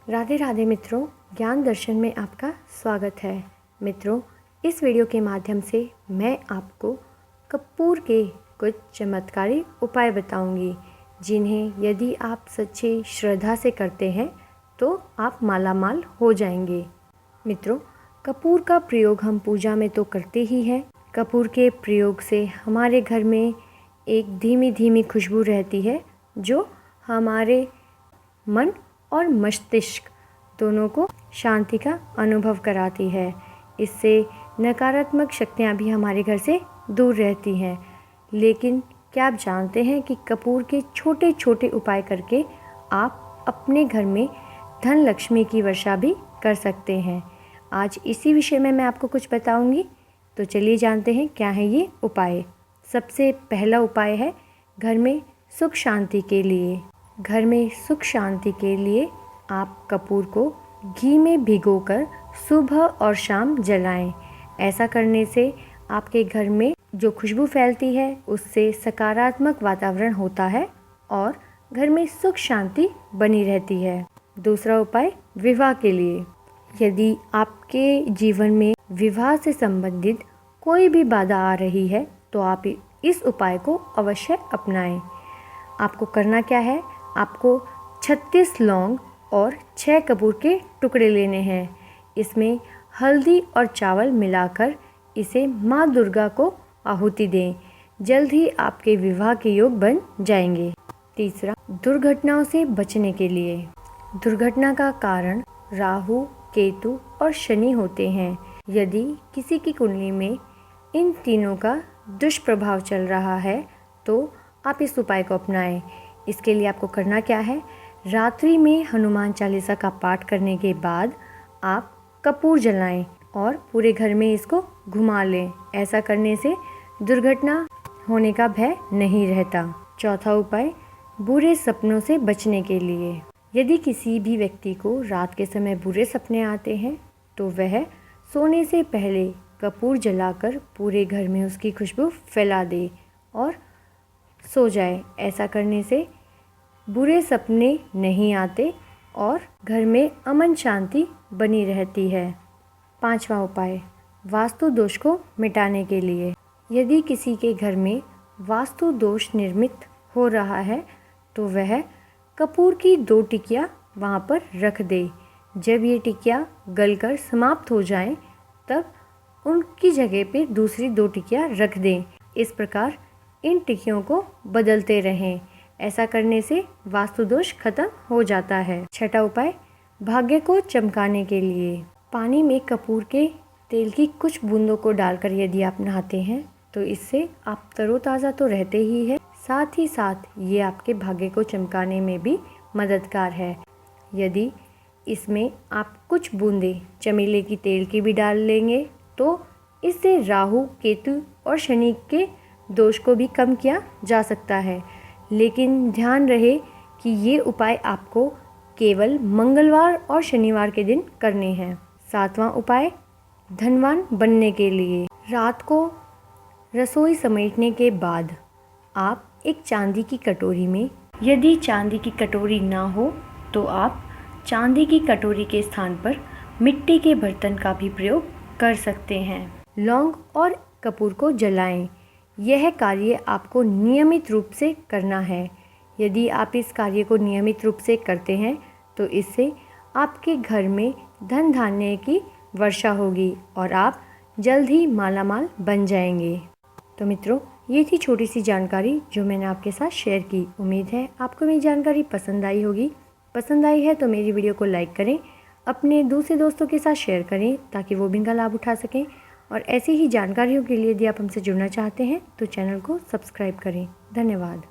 राधे राधे मित्रों, ज्ञान दर्शन में आपका स्वागत है। मित्रों, इस वीडियो के माध्यम से मैं आपको कपूर के कुछ चमत्कारी उपाय बताऊंगी, जिन्हें यदि आप सच्ची श्रद्धा से करते हैं तो आप मालामाल हो जाएंगे। मित्रों, कपूर का प्रयोग हम पूजा में तो करते ही हैं। कपूर के प्रयोग से हमारे घर में एक धीमी धीमी खुशबू रहती है, जो हमारे मन और मस्तिष्क दोनों को शांति का अनुभव कराती है। इससे नकारात्मक शक्तियाँ भी हमारे घर से दूर रहती हैं। लेकिन क्या आप जानते हैं कि कपूर के छोटे छोटे उपाय करके आप अपने घर में धन लक्ष्मी की वर्षा भी कर सकते हैं। आज इसी विषय में मैं आपको कुछ बताऊंगी, तो चलिए जानते हैं क्या है ये उपाय। सबसे पहला उपाय है घर में सुख शांति के लिए। घर में सुख शांति के लिए आप कपूर को घी में भिगोकर सुबह और शाम जलाएं। ऐसा करने से आपके घर में जो खुशबू फैलती है उससे सकारात्मक वातावरण होता है और घर में सुख शांति बनी रहती है। दूसरा उपाय विवाह के लिए। यदि आपके जीवन में विवाह से संबंधित कोई भी बाधा आ रही है तो आप इस उपाय को अवश्य अपनाएं। आपको करना क्या है, आपको 36 लौंग और 6 कपूर के टुकड़े लेने हैं। इसमें हल्दी और चावल मिलाकर इसे माँ दुर्गा को आहुति दें। जल्द ही आपके विवाह के योग बन जाएंगे। तीसरा, दुर्घटनाओं से बचने के लिए। दुर्घटना का कारण राहु, केतु और शनि होते हैं। यदि किसी की कुंडली में इन तीनों का दुष्प्रभाव चल रहा है तो आप इस उपाय को अपनाएं। इसके लिए आपको करना क्या है, रात्रि में हनुमान चालीसा का पाठ करने के बाद आप कपूर जलाएं और पूरे घर में इसको घुमा लें। ऐसा करने से दुर्घटना होने का भय नहीं रहता। चौथा उपाय, बुरे सपनों से बचने के लिए। यदि किसी भी व्यक्ति को रात के समय बुरे सपने आते हैं तो वह सोने से पहले कपूर जलाकर पूरे घर में उसकी खुशबू फैला दे और सो जाए। ऐसा करने से बुरे सपने नहीं आते और घर में अमन शांति बनी रहती है। पांचवा उपाय, वास्तु दोष को मिटाने के लिए। यदि किसी के घर में वास्तु दोष निर्मित हो रहा है तो वह कपूर की 2 टिकियाँ वहाँ पर रख दे। जब ये टिकियाँ गलकर समाप्त हो जाएं, तब उनकी जगह पे दूसरी 2 टिकियाँ रख दें। इस प्रकार इन टिकियों को बदलते रहें। ऐसा करने से वास्तु दोष खत्म हो जाता है। छठा उपाय, भाग्य को चमकाने के लिए। पानी में कपूर के तेल की कुछ बूंदों को डालकर यदि आप नहाते हैं तो इससे आप तरोताज़ा तो रहते ही हैं, साथ ही साथ ये आपके भाग्य को चमकाने में भी मददगार है। यदि इसमें आप कुछ बूंदे चमेली की तेल की भी डाल लेंगे तो इससे राहु, केतु और शनि के दोष को भी कम किया जा सकता है। लेकिन ध्यान रहे कि ये उपाय आपको केवल मंगलवार और शनिवार के दिन करने हैं। सातवां उपाय, धनवान बनने के लिए। रात को रसोई समेटने के बाद आप एक चांदी की कटोरी में, यदि चांदी की कटोरी ना हो तो आप चांदी की कटोरी के स्थान पर मिट्टी के बर्तन का भी प्रयोग कर सकते हैं। लौंग और कपूर को जलाएं। यह कार्य आपको नियमित रूप से करना है। यदि आप इस कार्य को नियमित रूप से करते हैं तो इससे आपके घर में धन धान्य की वर्षा होगी और आप जल्द ही मालामाल बन जाएंगे। तो मित्रों, ये थी छोटी सी जानकारी जो मैंने आपके साथ शेयर की। उम्मीद है आपको मेरी जानकारी पसंद आई होगी। पसंद आई है तो मेरी वीडियो को लाइक करें, अपने दूसरे दोस्तों के साथ शेयर करें ताकि वो भी इनका लाभ उठा सकें। और ऐसी ही जानकारियों के लिए यदि आप हमसे जुड़ना चाहते हैं तो चैनल को सब्सक्राइब करें। धन्यवाद।